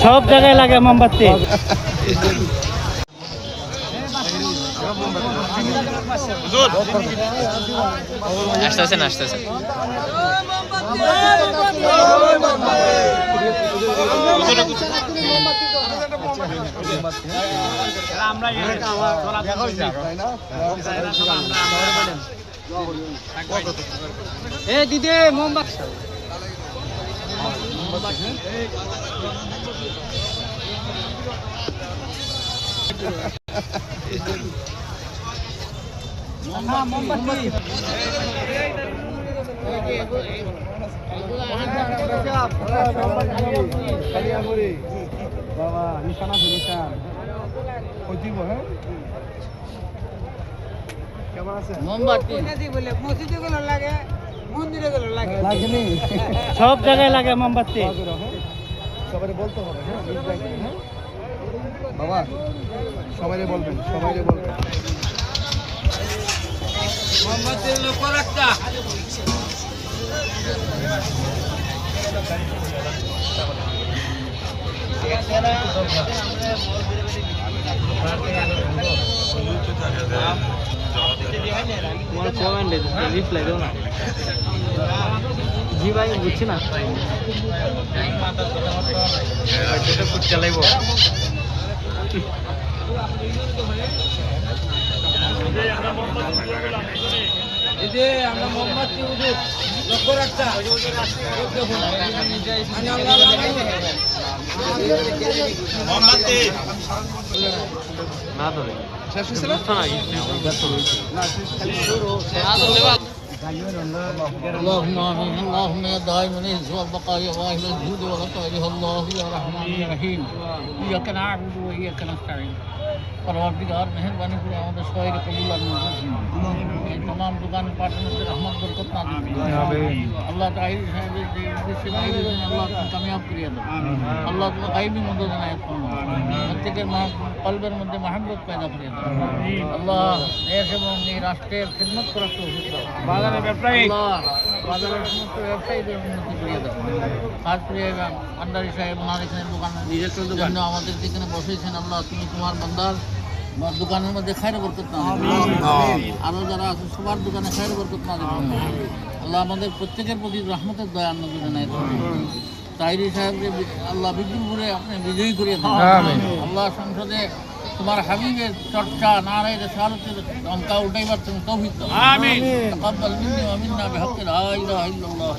সব জায়গায় লাগে মোমবাতি। আসতেছেন আসতেছেন। দিদি মোমবাতি বাবা নিশানা নিশান হ্যাঁ কেমন আছে মোমবাতি বলে মসজিদে গুলো লাগে মন্দিরে গুলো লাগে লাগেনি সব জায়গায় লাগে মোমবাতি। সবাই বলতে হবে হ্যাঁ বাবা সবাই বলবেন মোমবাতির লক্ষ্য রাখতা। জি ভাই বুঝছি না চালাইব আমরা মোমবাতি লক্ষ্য রাখতা اللهم آمين اللهم يا دائم العز والبقاء يا واهب الجود والعطاء يا الله يا رحمن يا رحيم إياك نعبد وإياك نستعين। परवरदिगार मेहरबानी করে আমাদের সবাইকে কবুল আর মঞ্জুর এই तमाम দোকান পার্টনারদের রহমত বরকত নাযিল করুন আমিন। আল্লাহ তাআলা সাহেবের যে উদ্দেশ্যে বাইরে আল্লাহ তুমি কামিয়াব করিয়ে দাও। আল্লাহ তুমি গায়বী মদদ নায়েব ফরমাও। প্রত্যেকের কলবের মধ্যে মহব্বত পয়দা করিয়ে দাও। আল্লাহ দেশ এবং এই রাষ্ট্রের খিদমত করার তৌফিক দাও। বাজারের ব্যবসায়ী আল্লাহ বাজারের সমস্ত ব্যবসায়ীদের উন্নতি করিয়ে দাও। খাস করে আন্ডারি সাহেব ওনার এখানে দোকানের জন্য আমাদের যেখানে বসেছেন আল্লাহ তুমি তোমার বান্দার দোকানের মধ্যে খায়র বরকত না আরো যারা আছে সবার দোকানে খায়র বরকত না আল্লাহ আমাদের প্রত্যেকের প্রতি রহমতের দয়া নজর জানাই তাইরি সাহেবকে আল্লাহ বিপুলপুরে আপনি বিজয়ী করিয়ে দেন। আল্লাহ সংসদে তোমার হাবিবের চর্চা নারায়ে রিসালাতের অঙ্কা উঠাইবার তুমি তৌফিক দাও। আমিন। তাকাব্বাল মিন্নি ওয়া মিন্না বিহাক্কি লা ইলাহা ইল্লাল্লাহ।